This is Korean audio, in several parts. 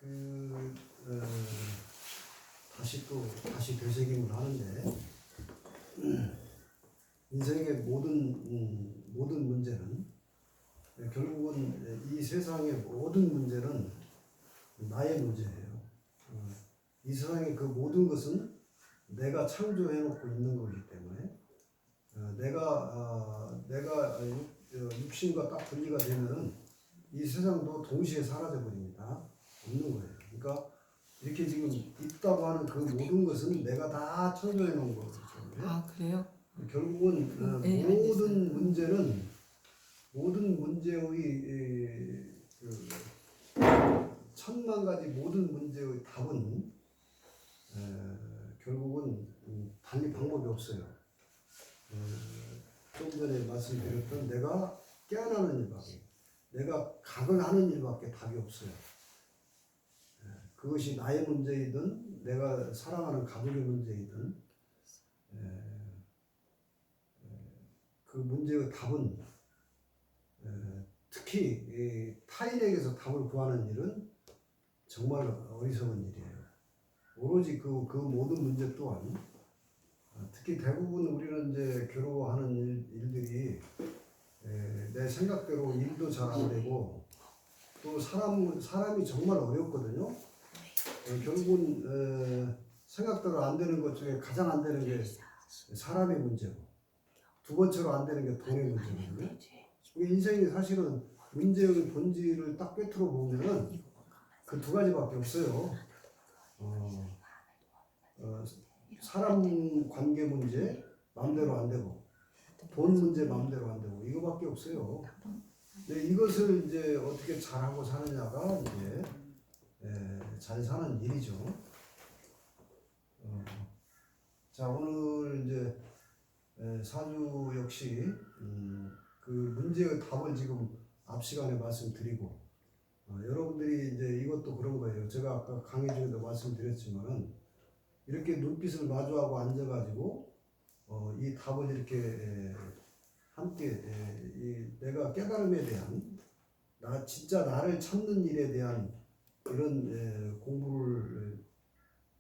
어, 다시 되새김을 하는데 인생의 모든 문제는 결국은 이 세상의 모든 문제는 나의 문제예요. 이 세상의 그 모든 것은 내가 창조해놓고 있는 거기 때문에 내가 육신과 딱 분리가 되면은 이 세상도 동시에 사라져 버립니다. 없는 거예요. 그러니까 이렇게 지금 있다고 하는 그 모든 것은 내가 다 창조해 놓은 거기 때문에. 아, 그래요? 결국은 네, 모든 문제의 그 천만 가지 모든 문제의 답은 결국은 달리 방법이 없어요. 좀 전에 말씀드렸던 내가 깨어나는 일밖에, 내가 각을 하는 일밖에 답이 없어요. 그것이 나의 문제이든 내가 사랑하는 가족의 문제이든 그 문제의 답은 특히 타인에게서 답을 구하는 일은 정말 어리석은 일이에요. 오로지 그 모든 문제 또한 특히 대부분 우리는 이제 괴로워하는 일들이 내 생각대로 일도 잘 안 되고 또 사람이 정말 어렵거든요. 결국은 생각대로 안 되는 것 중에 가장 안 되는 게 사람의 문제고 두 번째로 안 되는 게 돈의 문제거든요. 인생이 사실은 문제의 본질을 딱 꿰뚫어 보면은 그 두 가지밖에 없어요. 사람 관계 문제 마음대로 안 되고 돈 문제 마음대로 안 되고 이거밖에 없어요. 근데 이것을 이제 어떻게 잘하고 사느냐가 이제 잘 사는 일이죠. 자, 오늘 이제 사주 역시 그 문제의 답을 지금 앞 시간에 말씀드리고 여러분들이 이제 이것도 그런 거예요. 제가 아까 강의 중에도 말씀드렸지만은 이렇게 눈빛을 마주하고 앉아가지고 이 답을 이렇게 함께 내가 깨달음에 대한 진짜 나를 찾는 일에 대한 이런 공부를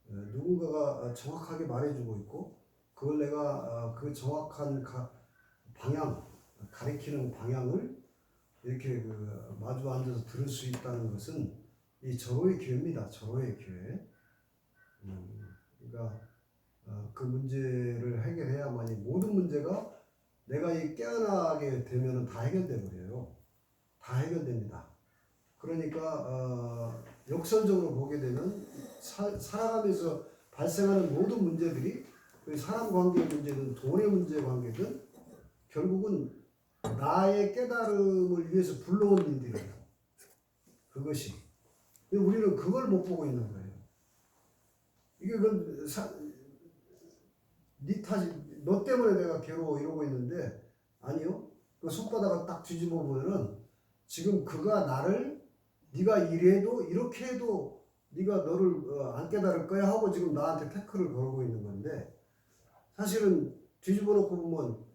누군가가 정확하게 말해주고 있고 그걸 내가 그 정확한 방향 가리키는 방향을 이렇게 마주 앉아서 들을 수 있다는 것은 이 절호의 기회입니다. 절호의 기회. 그러니까 그 문제를 해결해야만이 모든 문제가 내가 이 깨어나게 되면은 다 해결돼 버려요. 다 해결됩니다. 그러니까 역설적으로 보게 되면 살아가면서 발생하는 모든 문제들이 사람 관계 문제든 돈의 문제 관계든 결국은 나의 깨달음을 위해서 불러온 일들이에요. 그것이. 근데 우리는 그걸 못 보고 있는 거예요. 이게 네 탓이, 너 때문에 내가 괴로워 이러고 있는데 아니요. 그 손바닥을 딱 뒤집어 보면은 지금 그가 나를 네가 이래도 이렇게 해도 네가 너를 안 깨달을 거야 하고 지금 나한테 태클을 걸고 있는 건데 사실은 뒤집어 놓고 보면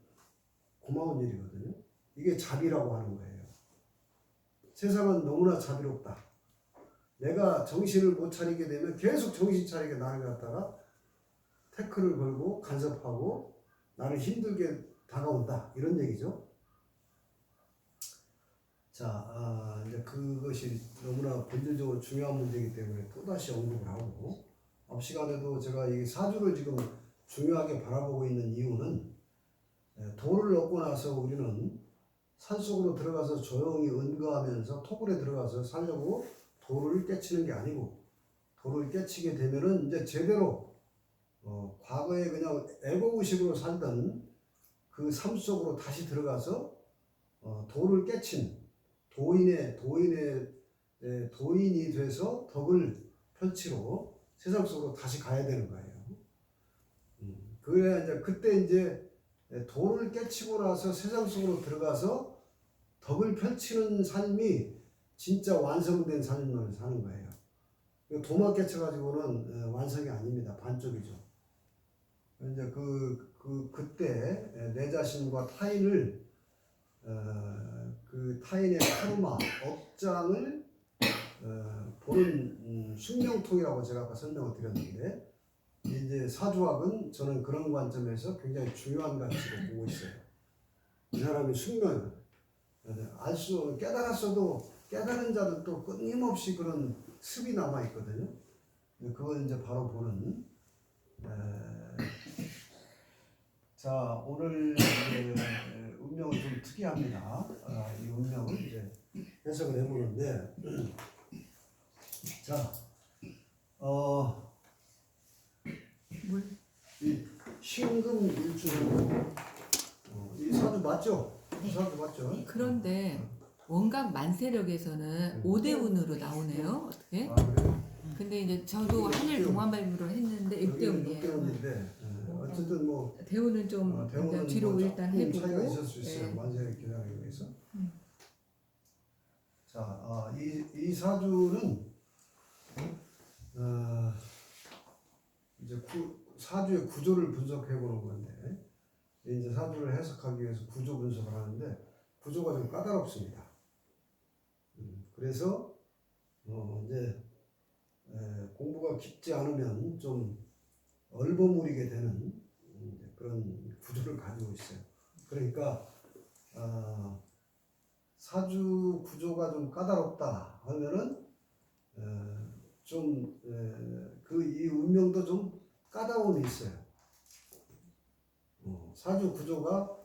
고마운 일이거든요. 이게 자비라고 하는 거예요. 세상은 너무나 자비롭다. 내가 정신을 못 차리게 되면 계속 정신 차리게 나를 갖다가 태클을 걸고 간섭하고 나를 힘들게 다가온다. 이런 얘기죠. 자, 이제 그것이 너무나 본질적으로 중요한 문제이기 때문에 또다시 언급을 하고 앞 시간에도 제가 이 사주를 지금 중요하게 바라보고 있는 이유는 돌을 얻고 나서 우리는 산속으로 들어가서 조용히 은거하면서 토굴에 들어가서 살려고 돌을 깨치는 게 아니고 돌을 깨치게 되면은 이제 제대로 과거에 그냥 애고의식으로 살던 그 삶 속으로 다시 들어가서 돌을 깨친 도인이 돼서 덕을 펼치러 세상 속으로 다시 가야 되는 거예요. 그래야 이제 그때 이제 돌을 깨치고 나서 세상 속으로 들어가서 덕을 펼치는 삶이 진짜 완성된 삶을 사는 거예요. 도만 깨쳐가지고는 완성이 아닙니다. 반쪽이죠. 이제 그때 내 자신과 타인을 그 타인의 카르마, 업장을 보는 숙명통이라고 제가 아까 설명을 드렸는데 이제 사주학은 저는 그런 관점에서 굉장히 중요한 가치로 보고 있어요. 이 사람이 숙명을 깨달았어도 깨달은 자도 또 끊임없이 그런 습이 남아 있거든요. 그걸 이제 바로 보는. 자, 오늘 운명은 좀 특이합니다. 이 운명을 이제 해석을 해보는데, 자, 이 신금일주, 이 사주 맞죠? 이 사주 맞죠? 그런데 원각 만세력에서는 5대운으로 나오네요. 어떻게? 그래요? 근데 이제 저도 하늘 동안발부를 했는데 6대운이에요. 6대운인데 어쨌든 뭐 대운은 좀 대운은 뒤로 뭐 일단 조금 해보고. 차이가 있을 수 있어요. 네. 만세력 기간에 의해서. 자, 이 사주는 이제 사주의 구조를 분석해 보는 건데 이제 사주를 해석하기 위해서 구조 분석을 하는데 구조가 좀 까다롭습니다. 그래서 이제 공부가 깊지 않으면 좀 얼버무리게 되는 그런 구조를 가지고 있어요. 그러니까 사주 구조가 좀 까다롭다 하면은 좀 이 운명도 좀 까다로움이 있어요. 사주 구조가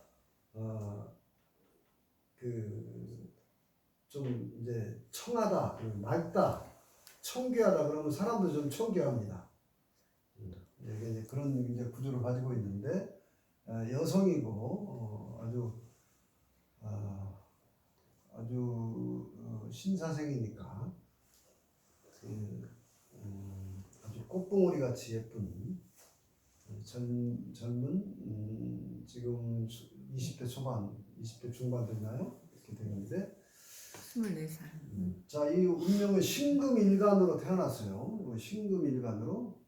좀 이제 청하다, 맑다, 청귀하다 그러면 사람도 좀 청귀합니다. 이게 그런 이제 구조를 가지고 있는데 여성이고 아주 신사생이니까 아주 꽃봉오리 같이 예쁜 젊은 지금 20대 초반, 20대 중반 됐나요? 이렇게 되는데 24살. 자, 이 운명은 신금일간으로 태어났어요. 신금일간으로.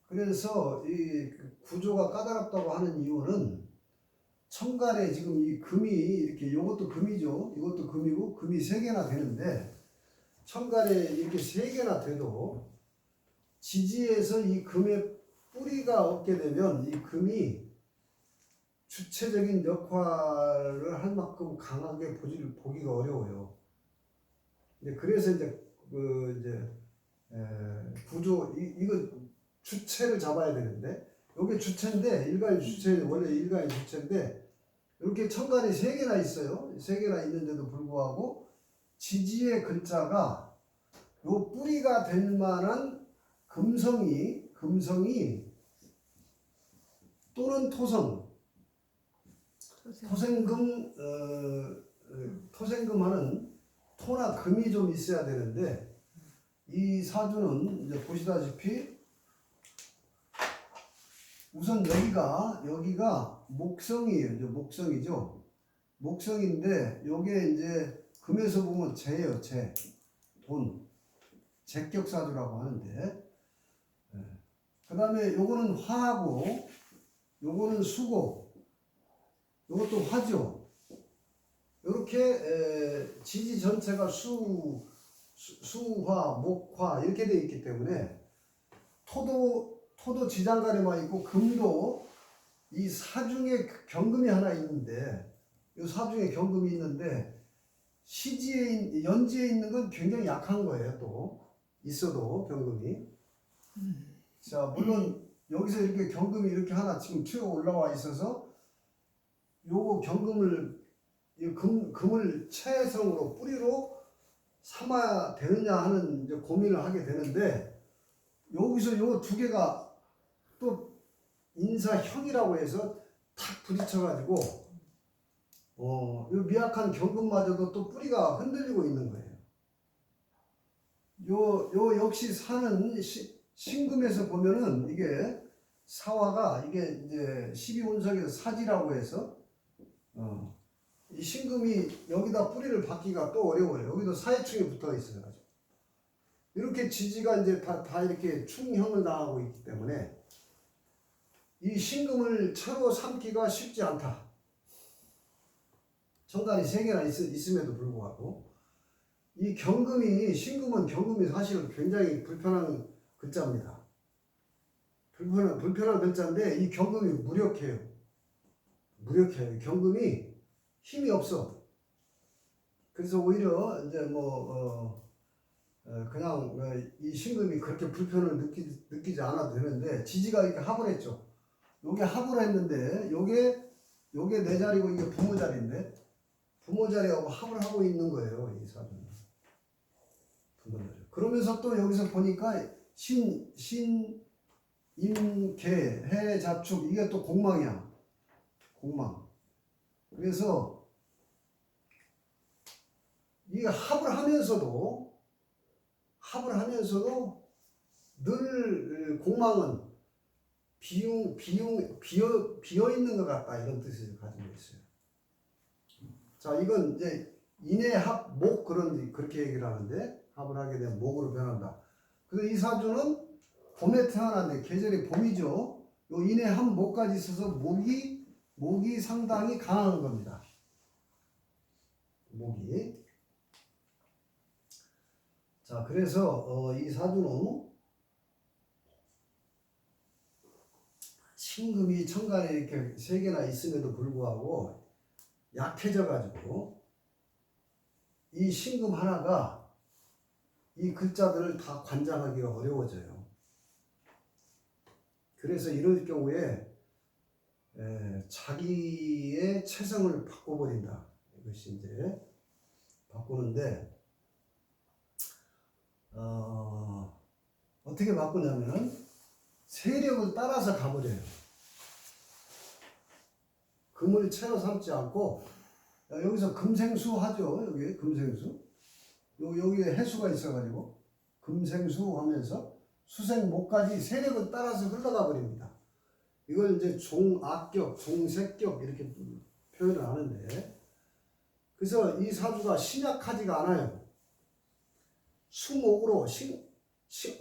그래서 이 구조가 까다롭다고 하는 이유는 천간에 지금 이 금이 이렇게 이것도 금이죠. 이것도 금이고 금이 3개나 되는데 천간에 이렇게 3개나 돼도 지지에서 이 금의 뿌리가 없게 되면 이 금이 주체적인 역할을 할 만큼 강하게 보기가 어려워요. 그래서 이제 구조 이거 주체를 잡아야 되는데 이게 주체인데 일간이 주체 원래 일간이 주체인데 이렇게 천간이 3개나 있어요. 3개나 있는데도 불구하고 지지의 글자가 요 뿌리가 될 만한 금성이 또는 토생금 하는 토나 금이 좀 있어야 되는데 이 사주는 이제 보시다시피 우선 여기가 목성이에요. 이제 목성이죠. 목성인데 요게 이제 금에서 보면 재예요. 돈. 제격사주라고 하는데 그 다음에 요거는 화하고 요거는 수고 요것도 화죠. 이렇게 지지 전체가 수화, 목화 이렇게 되어 있기 때문에 토도 지장간에만 있고 금도 이 사중에 경금이 하나 있는데 이 사중에 경금이 있는데 연지에 있는 건 굉장히 약한 거예요. 또 있어도 경금이 자 물론 여기서 이렇게 경금이 이렇게 하나 지금 튀어 올라와 있어서 요거 경금을 금을 체성으로 뿌리로 삼아야 되느냐 하는 이제 고민을 하게 되는데 여기서 요 2개가 또 인사형이라고 해서 탁 부딪혀가지고 요 미약한 경금마저도 또 뿌리가 흔들리고 있는 거예요. 요 역시 사는 신금에서 보면은 이게 사화가 이게 이제 12운석에서 사지라고 해서 이 신금이 여기다 뿌리를 받기가 또 어려워요. 여기도 사회충이 붙어 있어요. 이렇게 지지가 이제 다 이렇게 충형을 당하고 있기 때문에 이 신금을 차로 삼기가 쉽지 않다. 천간이 3개나 있음에도 불구하고 이 경금이 신금은 경금이 사실 굉장히 불편한 글자입니다. 불편한 글자인데 이 경금이 무력해요. 무력해요. 경금이 힘이 없어. 그래서 오히려 이제 그냥 이 신금이 그렇게 불편을 느끼지 않아도 되는데 지지가 이렇게 합을 했죠. 요게 합을 했는데 요게 내 자리고 이게 부모 자리인데 부모 자리하고 합을 하고 있는 거예요. 이 사주는. 부모 자리. 그러면서 또 여기서 보니까 임, 개, 해, 자축 이게 또 공망이야. 공망. 그래서 이게 합을 하면서도 늘 공망은 비어 있는 것 같다 이런 뜻을 가지고 있어요. 자, 이건 이제 인해합 목 그렇게 얘기를 하는데 합을 하게 되면 목으로 변한다. 그래서 이 사주는 봄에 태어났는데 계절이 봄이죠. 요 인해합 목까지 있어서 목이 상당히 강한 겁니다. 목이. 자, 그래서 이 사주는 신금이 천간에 이렇게 세 개나 있음에도 불구하고 약해져 가지고 이 신금 하나가 이 글자들을 다 관장하기가 어려워져요. 그래서 이럴 경우에 자기의 체성을 바꿔버린다. 이것이 이제 바꾸는데 어떻게 바꾸냐면은 세력을 따라서 가버려요. 금을 채로 삼지 않고 여기서 금생수 하죠. 여기 금생수. 여기에 해수가 있어가지고 금생수 하면서 수생목까지 세력을 따라서 흘러가 버립니다. 이걸 이제 종악격, 종색격 이렇게 표현을 하는데 그래서 이 사주가 신약하지가 않아요. 수목으로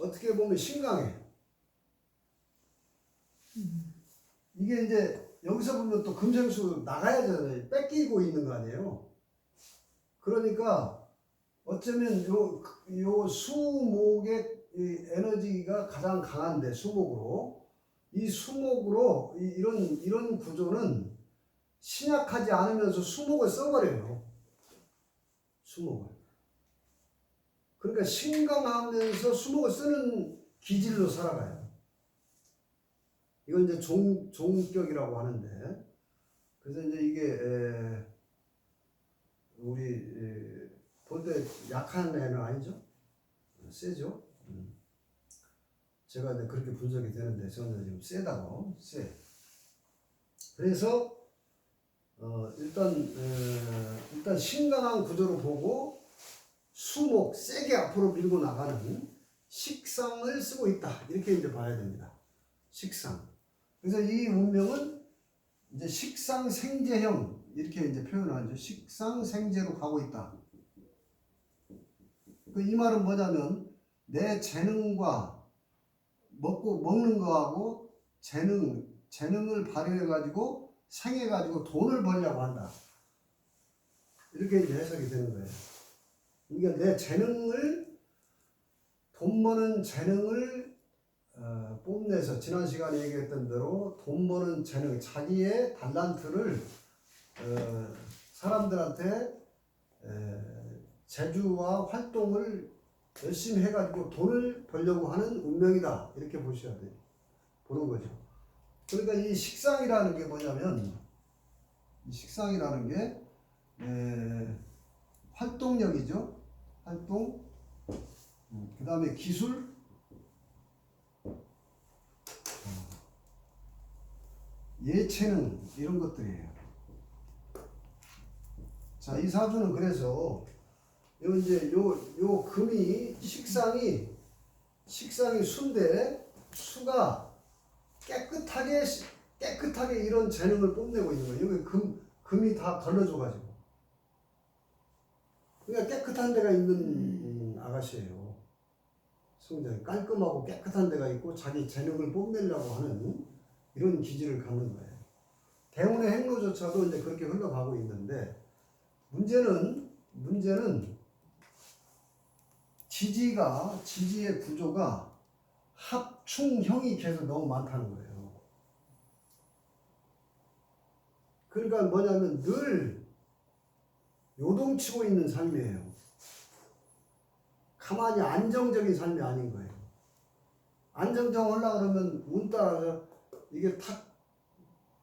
어떻게 보면 신강해요. 이게 이제 여기서 보면 또 금생수 나가야잖아요. 뺏기고 있는 거 아니에요. 그러니까 어쩌면 요 수목의 이 에너지가 가장 강한데 수목으로 이런 구조는 신약하지 않으면서 수목을 써버려요. 수목을. 그러니까 신강하면서 수목을 쓰는 기질로 살아가요. 이건 이제 종격이라고 하는데, 그래서 이제 이게 우리 볼 때 약한 애는 아니죠? 세죠? 제가 이제 그렇게 분석이 되는데 저는 지금 세다고 세. 그래서 일단 신강한 구조로 보고 수목 세게 앞으로 밀고 나가는 식상을 쓰고 있다 이렇게 이제 봐야 됩니다. 식상. 그래서 이 운명은 이제 식상생재형 이렇게 이제 표현하죠. 식상생재로 가고 있다. 이 말은 뭐냐면 내 재능과 먹는 거하고 재능을 발휘해 가지고 생해 가지고 돈을 벌려고 한다. 이렇게 이제 해석이 되는 거예요. 그러니까 내 돈 버는 재능을 뽐내서 지난 시간에 얘기했던 대로 돈 버는 재능, 자기의 달란트를 사람들한테 재주와 활동을 열심히 해가지고 돈을 벌려고 하는 운명이다. 이렇게 보셔야 돼요. 보는 거죠. 그러니까 이 식상이라는 게 뭐냐면, 이 식상이라는 게 활동력이죠. 활동. 그 다음에 기술. 예체능 이런 것들이에요. 자, 이 사주는 그래서 요 금이 식상이 수인데 수가 깨끗하게 이런 재능을 뽐내고 있는 거예요. 여기 금이 다 걸러줘가지고. 그러니까 깨끗한 데가 있는 아가씨예요. 성장이 깔끔하고 깨끗한 데가 있고 자기 재능을 뽐내려고 하는 이런 기질을 갖는 거예요. 대운의 행로조차도 이제 그렇게 흘러가고 있는데 문제는 지지의 구조가 합충형이 계속 너무 많다는 거예요. 그러니까 뭐냐면 늘 요동치고 있는 삶이에요. 가만히 안정적인 삶이 아닌 거예요. 안정적 하려고 그러면 운 따라서 이게 탁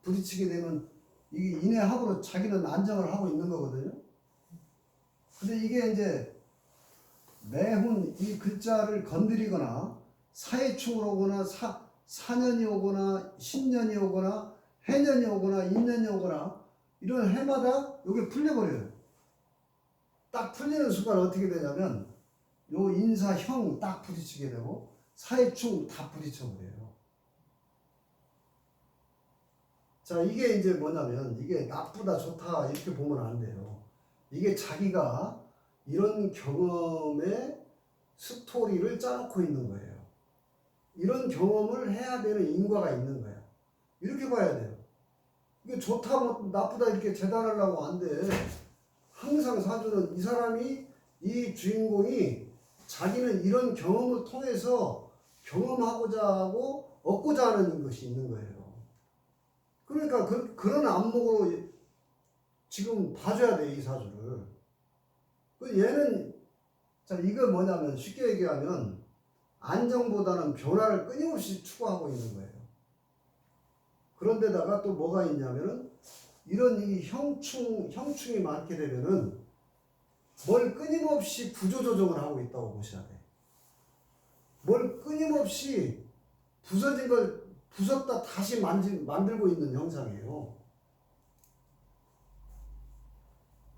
부딪히게 되면 이게 인해합으로 자기는 안정을 하고 있는 거거든요. 근데 이게 이제 매훈 이 글자를 건드리거나 사해충을 오거나 사년이 오거나 신년이 오거나 해년이 오거나 인년이 오거나 이런 해마다 이게 풀려버려요. 딱 풀리는 순간 어떻게 되냐면 요 인사형 딱 부딪히게 되고 사해충 다 부딪혀버려요. 자, 이게 이제 뭐냐면 이게 나쁘다 좋다 이렇게 보면 안 돼요. 이게 자기가 이런 경험의 스토리를 짜놓고 있는 거예요. 이런 경험을 해야 되는 인과가 있는 거야. 이렇게 봐야 돼요. 이게 좋다 뭐 나쁘다 이렇게 재단하려고 안 돼. 항상 사주는 이 사람이 이 주인공이 자기는 이런 경험을 통해서 경험하고자 하고 얻고자 하는 것이 있는 거예요. 그러니까 그런 안목으로 지금 봐줘야 돼, 이 사주를. 얘는, 자, 이거 뭐냐면 쉽게 얘기하면 안정보다는 변화를 끊임없이 추구하고 있는 거예요. 그런데다가 또 뭐가 있냐면은 이런 이 형충이 많게 되면은 뭘 끊임없이 구조조정을 하고 있다고 보셔야 돼. 뭘 끊임없이 부서진 걸 부쉈다 다시 만들고 있는 형상이에요.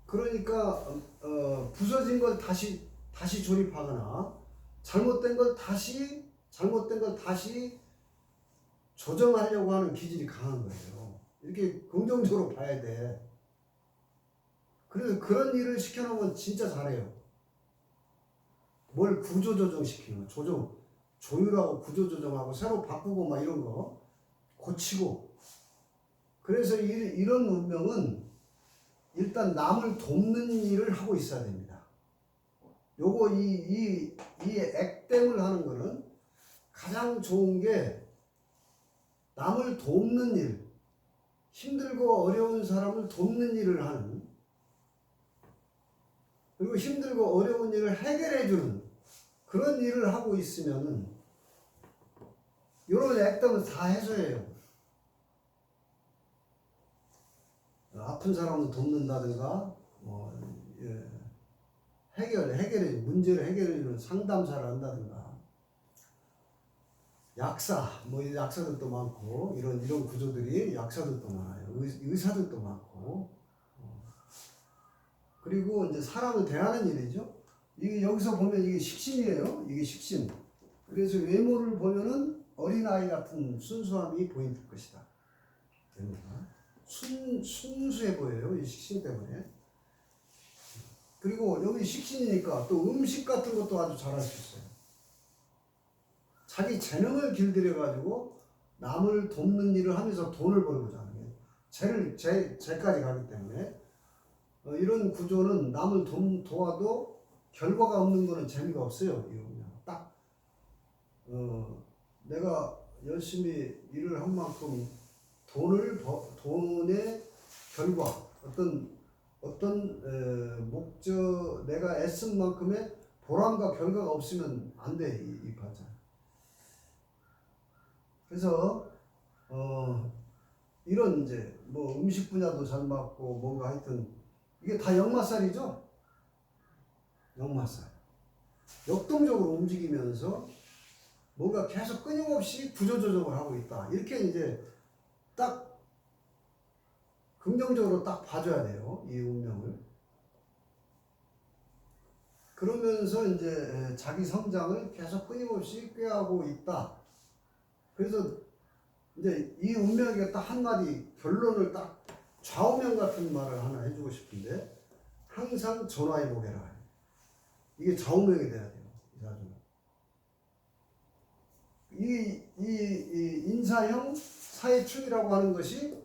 그러니까 부서진 걸 다시 조립하거나 잘못된 걸 다시 조정하려고 하는 기질이 강한 거예요. 이렇게 긍정적으로 봐야 돼. 그래서 그런 일을 시켜놓으면 진짜 잘해요. 뭘 구조조정 시키는 거, 조율하고 구조조정하고 새로 바꾸고 막 이런 거 고치고. 그래서 이런 운명은 일단 남을 돕는 일을 하고 있어야 됩니다. 요거 이 액땜을 하는 거는 가장 좋은 게 남을 돕는 일, 힘들고 어려운 사람을 돕는 일을 하는, 그리고 힘들고 어려운 일을 해결해 주는 그런 일을 하고 있으면은 이런 액땜은 다 해줘요. 아픈 사람을 돕는다든가 문제를 해결해 주는 상담사를 한다든가, 약사들도 많고 이런 구조들이 약사들도 많아요. 의사들도 많고. 그리고 이제 사람을 대하는 일이죠. 이게 여기서 보면 이게 식신이에요. 이게 식신. 그래서 외모를 보면은 어린아이 같은 순수함이 보일 것이다. 순수해 보여요. 이 식신 때문에. 그리고 여기 식신이니까 또 음식 같은 것도 아주 잘할 수 있어요. 자기 재능을 길들여가지고 남을 돕는 일을 하면서 돈을 벌고자 하는 게 재까지 가기 때문에 이런 구조는 남을 도와도 결과가 없는 거는 재미가 없어요. 딱 내가 열심히 일을 한 만큼 돈의 결과 어떤 목적 내가 애쓴 만큼의 보람과 결과가 없으면 안 돼, 이 파자. 그래서 이런 이제 뭐 음식 분야도 잘 맞고 뭔가 하여튼 이게 다 역마살이죠. 역마살. 역동적으로 움직이면서 뭔가 계속 끊임없이 구조조정을 하고 있다. 이렇게 이제 딱 긍정적으로 딱 봐줘야 돼요. 이 운명을. 그러면서 이제 자기 성장을 계속 끊임없이 꾀하고 있다. 그래서 이제 이 운명에게 딱 한마디 결론을 딱 좌우명 같은 말을 하나 해주고 싶은데, 항상 전화해보게라. 이게 좌우명이 돼야 돼요. 이 사주는. 이 인사형 사회충이라고 하는 것이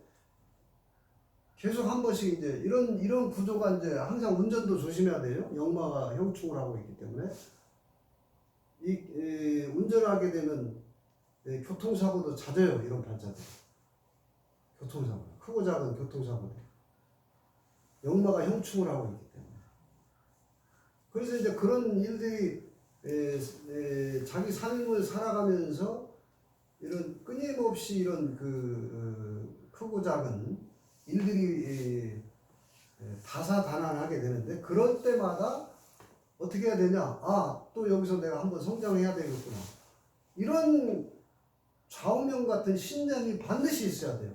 계속 한 번씩 이제 이런 구조가 이제 항상 운전도 조심해야 돼요. 역마가 형충을 하고 있기 때문에 운전하게 되면 교통사고도 잦아요. 이런 반자들. 교통사고. 크고 작은 교통사고들. 역마가 형충을 하고 있기 때문에. 그래서 이제 그런 일들이 자기 삶을 살아가면서 이런 끊임없이 이런 크고 작은 일들이 다사다난하게 되는데 그럴 때마다 어떻게 해야 되냐? 아, 또 여기서 내가 한번 성장해야 되겠구나. 이런 좌우명 같은 신념이 반드시 있어야 돼요.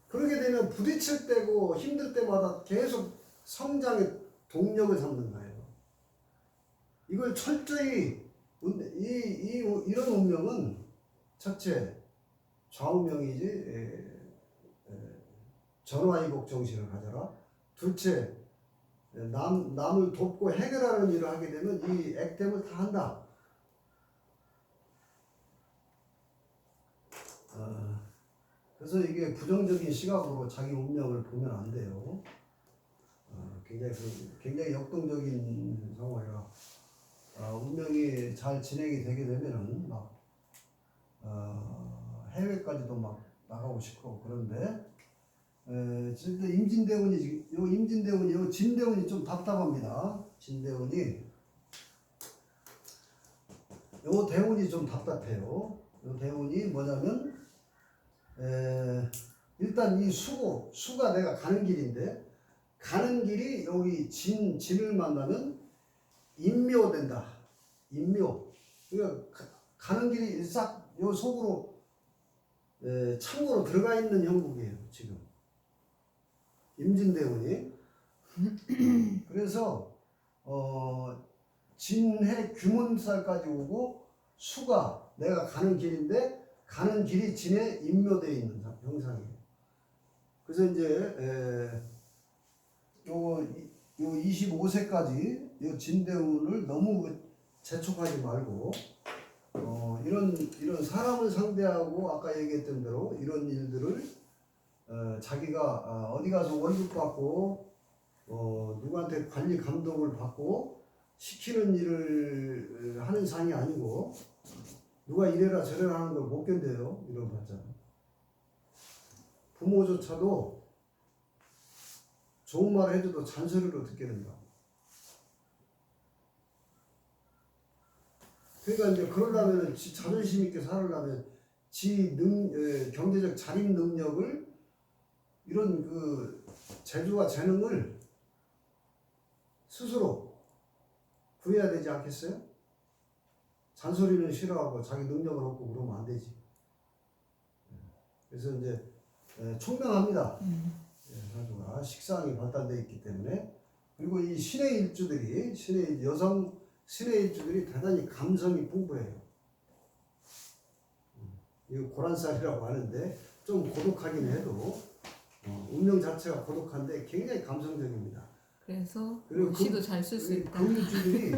그러게 되면 부딪힐 때고 힘들 때마다 계속 성장의 동력을 삼는 거예요. 이걸 철저히 이런 운명은 첫째 좌우명이지 전화위복 정신을 가져라. 둘째 남을 돕고 해결하는 일을 하게 되면 이 액땜을 다 한다. 그래서 이게 부정적인 시각으로 자기 운명을 보면 안 돼요. 굉장히 역동적인 상황이라 운명이 잘 진행이 되게 되면은 막 해외까지도 막 나가고 싶고 그런데 진짜 임진대운이 진대운이 좀 답답합니다. 진대운이 요 대운이 좀 답답해요. 요 대운이 뭐냐면 일단 이 수가 내가 가는 길인데 가는 길이 여기 진을 만나면 인묘된다. 인묘. 그러니까 가는 길이 싹 요 속으로 창고로 들어가 있는 형국이에요. 지금 임진대운이. 그래서 진해 규문살까지 오고 수가 내가 가는 길인데 가는 길이 진에 인묘되어 있는 형상이에요. 그래서 이제 요 25세까지 요 진대운을 너무 재촉하지 말고 이런 사람을 상대하고 아까 얘기했던 대로 이런 일들을 자기가 어디 가서 월급 받고 누구한테 관리 감독을 받고 시키는 일을 하는 상이 아니고 누가 이래라 저래라 하는 걸 못 견뎌요. 이런 반자는. 부모조차도 좋은 말을 해줘도 잔소리로 듣게 된다. 그러니까 이제 그러려면 지 자존심 있게 살으려면 경제적 자립 능력을 이런 재주와 재능을 스스로 구해야 되지 않겠어요? 잔소리는 싫어하고 자기 능력을 얻고 그러면 안 되지. 그래서 이제 총명합니다. 사주가 식상이 발달되어 있기 때문에. 그리고 이 신의 일주들이 신의 일주들이 대단히 감성이 풍부해요. 이거 고란살이라고 하는데 좀 고독하긴 해도 운명 자체가 고독한데 굉장히 감성적입니다. 그래서 그리고 시도 잘 쓸 수 있다. 그 일주들이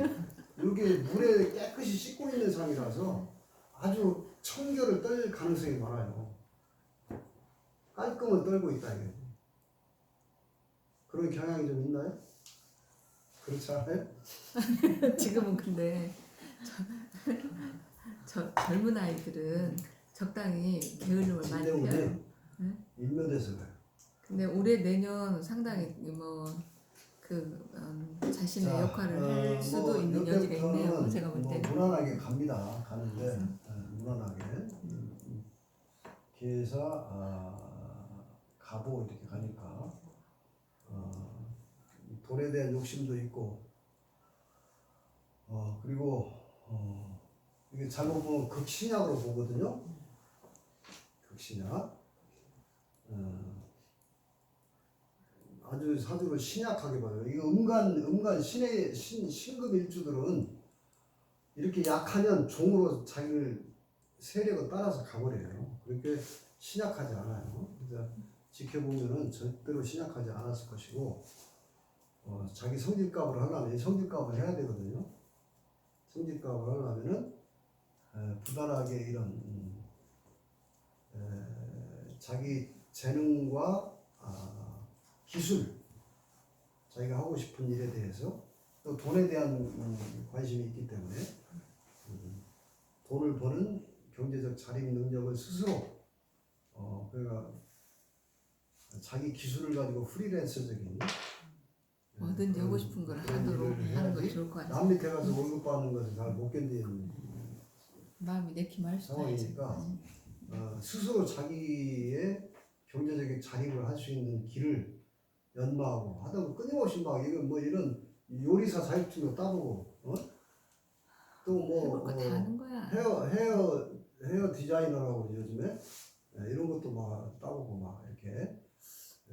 이렇게 물에 깨끗이 씻고 있는 상이라서 아주 청결을 떨 가능성이 많아요. 깔끔을 떨고 있다 이게. 그런 경향이 좀 있나요? 그렇지 않아요? 지금은 근데 저 젊은 아이들은 적당히 게으름을 많이 펴요. 인묘돼서 그래요. 근데 올해 내년 상당히 자신의 역할을 할 수도 있는 여지가 있네요. 제가 볼 때는. 무난하게 갑니다. 가는데 무난하게 기회사 가보 이렇게 가니까 돈에 대한 욕심도 있고 그리고 이게 잘못 보면 극신약으로 보거든요. 극신약. 아주 사주를 신약하게 봐요. 이거 음간 신급 일주들은 이렇게 약하면 종으로 자기를 세력을 따라서 가버려요. 그렇게 신약하지 않아요. 그래서 지켜보면은 절대로 신약하지 않았을 것이고 자기 성질값을 하려면 성질값을 해야 되거든요. 성질값을 하려면은 부단하게 이런 자기 재능과 기술, 자기가 하고 싶은 일에 대해서 또 돈에 대한 관심이 있기 때문에 돈을 버는 경제적 자립 능력을 스스로 그러니까 자기 기술을 가지고 프리랜서적인 뭐든지 하고 싶은 걸 그런 하도록 일을 하는 거 해야지. 좋을 것 같아요. 남 밑에 가서 월급 받는 것을 잘 못 견디는 마음이 내키면 할 수도 있지. 상황이니까 스스로 자기의 경제적인 자립을 할 수 있는 길을 연마하고 하다 보면 끊임없이 막 이건 뭐 이런 요리사 자격증도 따보고 해볼 거 다 또뭐 하는 거야. 헤어 디자이너라고 요즘에 이런 것도 막 따보고 막 이렇게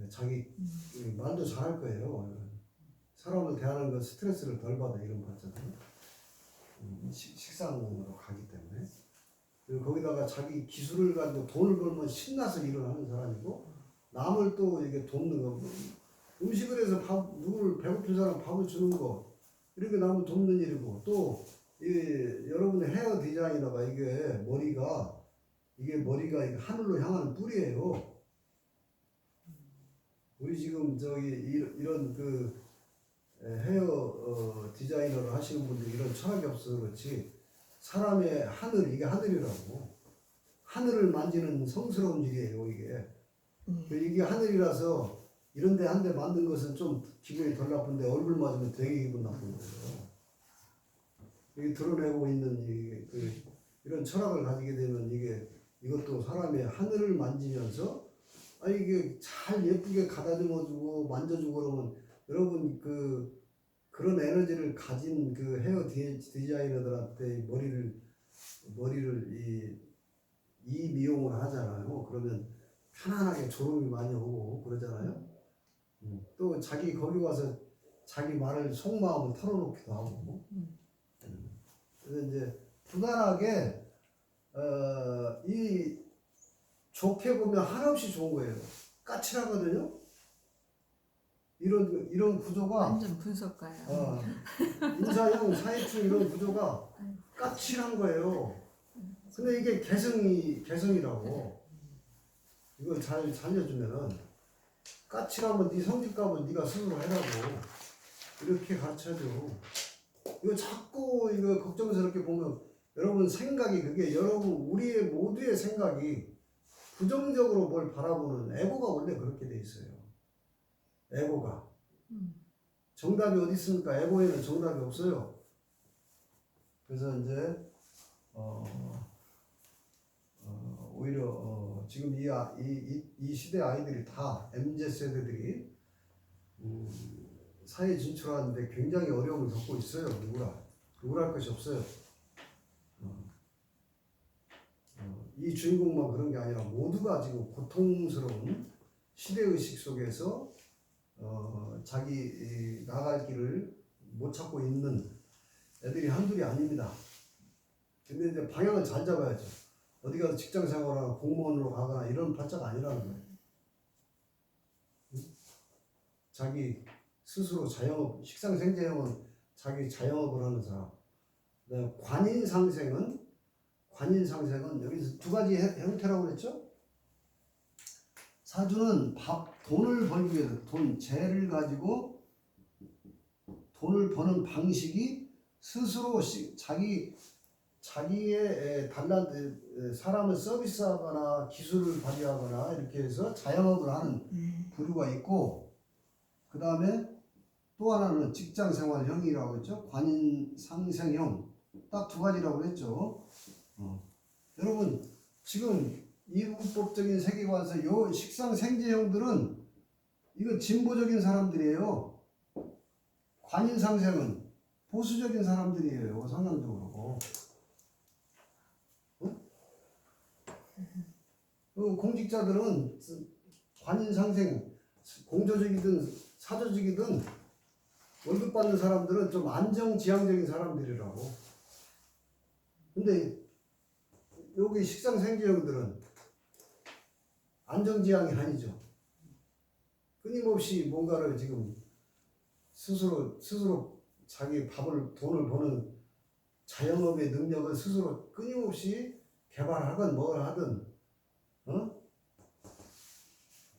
자기 말도 잘할 거예요. 사람을 대하는 건 스트레스를 덜 받아 이런 거 있잖아요. 식상으로 가기 때문에 그리고 거기다가 자기 기술을 가지고 돈을 벌면 신나서 일을 하는 사람이고 남을 또 이게 돕는 거 음식을 해서 누구를 배고픈 사람 밥을 주는 거 이렇게 남을 돕는 일이고 또 여러분의 헤어 디자이너가 이게 머리가 이게 하늘로 향하는 뿔이에요. 우리 지금 저기 이런 그 헤어 디자이너를 하시는 분들 이런 철학이 없어서 그렇지 사람의 하늘 이게 하늘이라고 하늘을 만지는 성스러운 일이에요 이게. 이게 하늘이라서 이런데 한 대 만든 것은 좀 기분이 덜 나쁜데 얼굴 맞으면 되게 기분 나쁜 거예요. 이게 드러내고 있는 이런 철학을 가지게 되면 이것도 사람의 하늘을 만지면서 이게 잘 예쁘게 가다듬어주고 만져주고 그러면 여러분 그런 에너지를 가진 그 헤어 디자이너들한테 머리를 이 미용을 하잖아요. 그러면 편안하게 졸음이 많이 오고 그러잖아요. 또 자기 거기 와서 자기 말을 속마음을 털어놓기도 하고. 그래서 이제 무난하게 이 좋게 보면 한없이 좋은 거예요. 까칠하거든요. 이런 구조가 완전 분석가야. 인사형 사회충 이런 구조가 까칠한 거예요. 근데 이게 개성이라고. 이걸 잘 살려주면은 까칠하면 네 성질값은 네가 스스로 해라고 이렇게 가르쳐줘. 이거 자꾸 이거 걱정스럽게 보면 여러분 생각이 그게 우리의 모두의 생각이 부정적으로 뭘 바라보는 에고가 원래 그렇게 돼 있어요. 에고가. 정답이 어디 있습니까? 에고에는 정답이 없어요. 그래서 이제 오히려 지금 이 시대 아이들이 다 MZ 세대들이 사회 진출하는데 굉장히 어려움을 겪고 있어요. 누구랄 것이 없어요. 이 주인공만 그런 게 아니라 모두가 지금 고통스러운 시대의식 속에서 자기 나갈 길을 못 찾고 있는 애들이 한둘이 아닙니다. 근데 이제 방향을 잘 잡아야죠. 어디 가서 직장 생활하거나 공무원으로 가거나 이런 발자가 아니라는 거예요. 자기 스스로 자영업, 식상생재형은 자기 자영업을 하는 사람. 관인상생은 여기서 두 가지 형태라고 그랬죠? 사주는 돈을 벌기 위해서 재를 가지고 돈을 버는 방식이 스스로 자기의 달란트, 사람을 서비스하거나 기술을 발휘하거나 이렇게 해서 자영업을 하는 부류가 있고, 그 다음에 또 하나는 직장생활형이라고 했죠. 관인상생형. 딱 두 가지라고 했죠. 여러분 지금 이분법적인 세계관에서 요 식상생재형들은 이거 진보적인 사람들이에요. 관인상생은 보수적인 사람들이에요. 상상적으로. 공직자들은 관인상생, 공조적이든 사조적이든 월급 받는 사람들은 좀 안정지향적인 사람들이라고. 근데 여기 식상생재형들은 안정지향이 아니죠. 끊임없이 뭔가를 지금 스스로 자기 돈을 버는 자영업의 능력을 스스로 끊임없이 개발하든 뭘 하든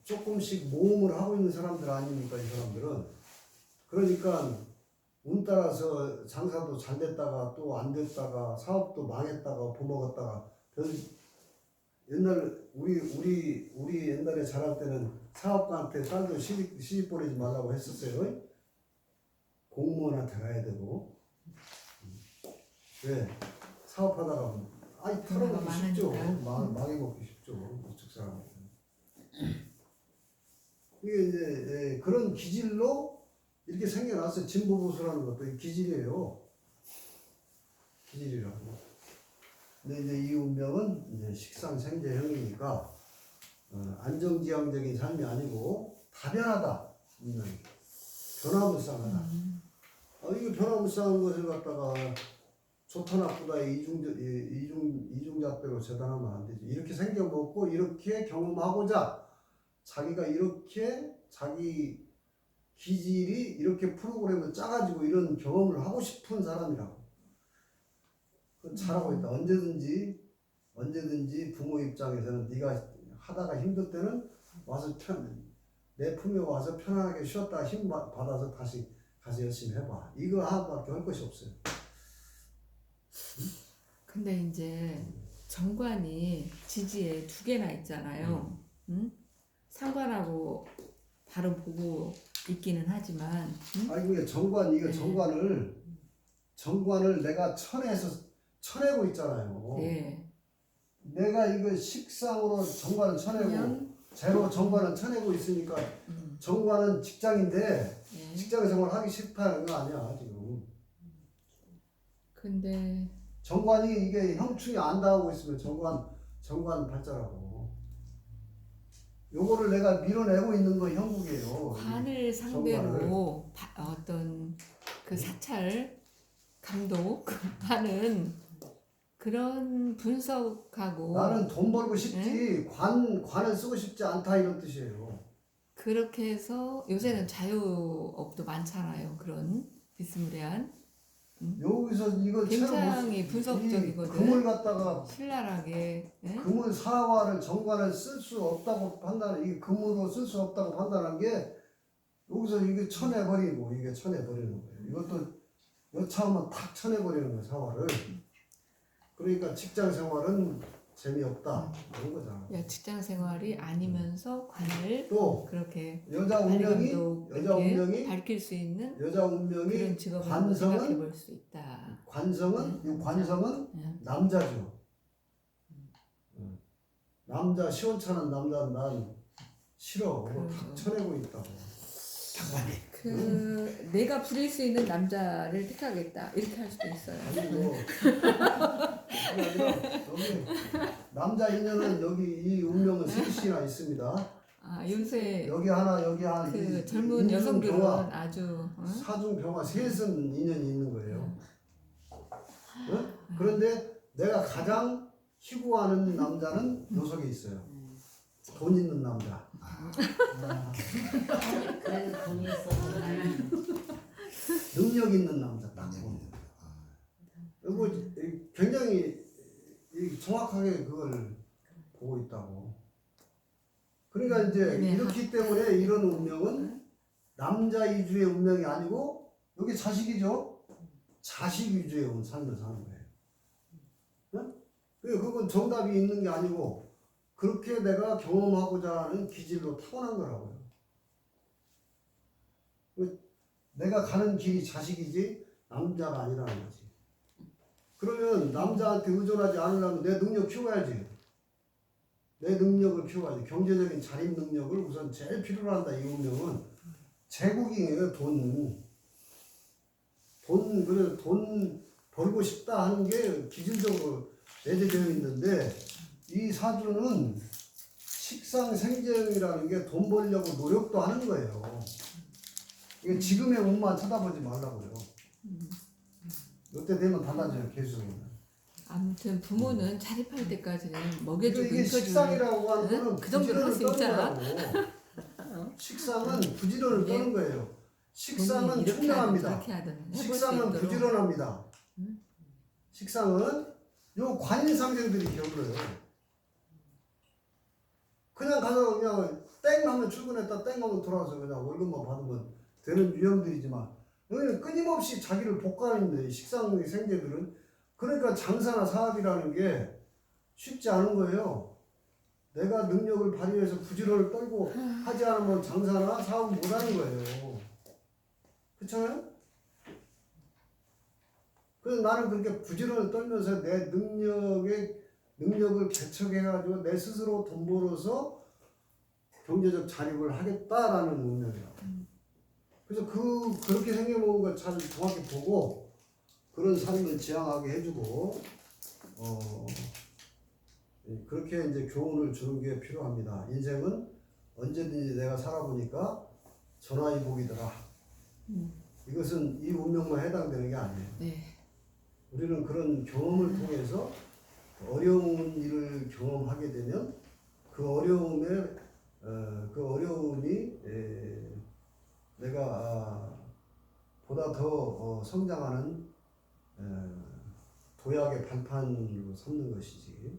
조금씩 모험을 하고 있는 사람들 아닙니까? 이 사람들은. 그러니까 운 따라서 장사도 잘 됐다가 또 안 됐다가 사업도 망했다가 버먹었다가 옛날 우리 옛날에 잘할 때는 사업가한테 딸도 시집 보내지 말라고 했었어요. 공무원한테 가야 되고. 왜? 사업하다가 아이 털어먹기 쉽죠. 망해먹기 쉽죠. 이쪽 사람한테. 이게 이제 그런 기질로 이렇게 생겨났어요. 진보보수라는 것도 기질이에요. 기질이라고. 근데 이제 이 운명은 이제 식상생재형이니까 안정지향적인 삶이 아니고 다변하다. 운명이. 변화무쌍하다. 이거 변화무쌍한 것을 갖다가 좋다 나쁘다 이중잣대로 재단하면 안 되지. 이렇게 생겨먹고 이렇게 경험하고자 자기가 이렇게 자기 기질이 이렇게 프로그램을 짜가지고 이런 경험을 하고 싶은 사람이라고. 그건 잘하고 있다. 언제든지 부모 입장에서는 네가 하다가 힘들 때는 와서 내 품에 와서 편안하게 쉬었다가 힘 받아서 다시 가서 열심히 해봐. 이거 하나밖에 할 것이 없어요. 근데 이제 정관이 지지에 2개나 있잖아요. 응? 상관하고 바로 보고 있기는 하지만. 응? 아니 그게 정관 네. 정관을 내가 쳐내고 있잖아요. 네. 내가 이거 식상으로 정관을 쳐내고 그냥, 재로 정관을 쳐내고 있으니까 정관은 직장인데 네. 직장 생활 하기 싫다는 거 아니야 지금. 근데 정관이 이게 형충이 안 닿고 있으면 정관 발자라고. 요거를 내가 밀어내고 있는 건 형국이에요. 관을 상대로 어떤 그 사찰 감독하는 그런 분석하고 나는 돈 벌고 싶지 관을 쓰고 싶지 않다 이런 뜻이에요. 그렇게 해서 요새는 자유업도 많잖아요. 그런 비스무리한 여기서 이거 굉장히 이 분석적이거든. 금을 갖다가 신랄하게. 예? 금을 사화를 정관을 쓸 수 없다고 판단, 이게 금으로 쓸 수 없다고 판단한 게 여기서 이게 쳐내버리고 이게 쳐내버리는 거예요. 이것도 여차하면 탁 쳐내버리는 거예요 사화를. 그러니까 직장 생활은 재미없다 그런 거잖아. 야, 직장 생활이 아니면서 관을 또 그렇게 여자 운명이 밝힐 수 있는 여자 운명이 그런 직업을 생각해 볼 수 있다. 관성은 남자죠. 남자 시원찮은 남자는 난 싫어. 탁 쳐내고 있다고. 내가 부릴 수 있는 남자를 택하겠다 이렇게 할 수도 있어요. 아니 뭐 그게 아니라 여기 남자 인연은 여기 이 운명은 3개나 있습니다. 요새 여기 하나 그 젊은 여성들은 아주 사중병화 셋은 인연이 있는 거예요. 응? 그런데 내가 가장 희구하는 남자는 요 속에 있어요. 돈 있는 남자. 그래도 돈이 있어서 능력 있는 남자 딱. 이거 굉장히 정확하게 그걸 보고 있다고. 그러니까 이제 이렇기 때문에 이런 운명은 남자 위주의 운명이 아니고 여기 자식이죠. 자식 위주의 삶을 사는 거예요. 응? 그건 정답이 있는 게 아니고 그렇게 내가 경험하고자 하는 기질로 타고난 거라고요. 내가 가는 길이 자식이지 남자가 아니라는 거지. 그러면 남자한테 의존하지 않으려면 내 능력 키워야지. 내 능력을 키워야지. 경제적인 자립 능력을 우선 제일 필요로 한다. 이 운명은 제국이에요. 그래서 돈 벌고 싶다 하는 게 기질적으로 내재되어 있는데 이 사주는 식상생재형이라는 게 돈 벌려고 노력도 하는 거예요. 이게 지금의 운만 쳐다보지 말라고요. 이때 되면 달라져요. 계속. 아무튼 부모는 자립할 때까지는 먹여주고 이게 식상이라고 하는 거는 그 정도는 할 수 있잖아. 식상은 부지런을 네. 떠는 거예요. 식상은 이렇게 총명합니다. 하든 저렇게 하든 식상은 부지런합니다. 식상은 요 관상생들이 겨울어요. 그냥 가서 그냥 땡 하면 출근했다 땡 하면 돌아와서 그냥 월급만 받으면 되는 유형들이지만 여기는 끊임없이 자기를 볶아내는데 식상 생재들은. 그러니까 장사나 사업이라는 게 쉽지 않은 거예요. 내가 능력을 발휘해서 부지런을 떨고 하지 않으면 장사나 사업은 못하는 거예요. 그렇잖아요? 그래서 나는 그렇게 부지런을 떨면서 내 능력을 개척해가지고 내 스스로 돈 벌어서 경제적 자립을 하겠다라는 운명이야. 그래서 그렇게 생겨먹은 걸 잘 정확히 보고 그런 삶을 지향하게 해주고 그렇게 이제 교훈을 주는 게 필요합니다. 인생은 언제든지 내가 살아보니까 전화위복이더라. 이것은 이 운명만 해당되는 게 아니에요. 네. 우리는 그런 경험을 통해서 어려운 일을 경험하게 되면 그 어려움이 내가 보다 더 성장하는 도약의 발판으로 삼는 것이지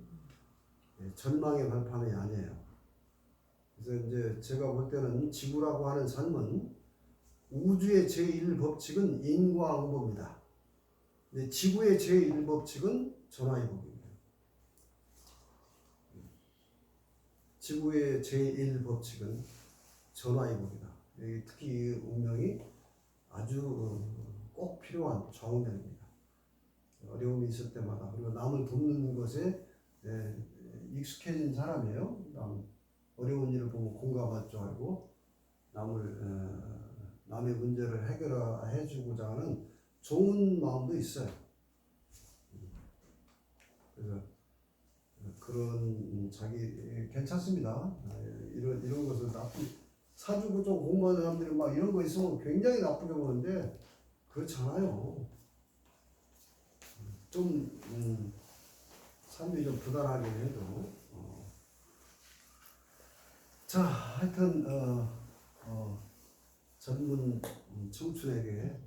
전망의 발판이 아니에요. 그래서 이제 제가 볼 때는 지구라고 하는 삶은 우주의 제1법칙은 인과응보입니다. 지구의 제1법칙은 전화위복입니다. 지구의 제1법칙은 전화위복이다. 특히 이 운명이 아주 꼭 필요한 좌우명입니다. 어려움이 있을 때마다 그리고 남을 돕는 것에 익숙해진 사람이에요. 어려운 일을 보면 공감할 줄 알고 남의 문제를 해결해주고자 하는 좋은 마음도 있어요. 그래서 그런 자기 괜찮습니다. 이런 것을 사주고 좀 공부하는 사람들이 막 이런 거 있으면 굉장히 나쁘게 보는데 그렇잖아요. 좀 삶이 좀 부단하긴 해도 자 하여튼 젊은 청춘에게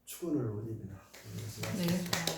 축원을 올립니다. 네.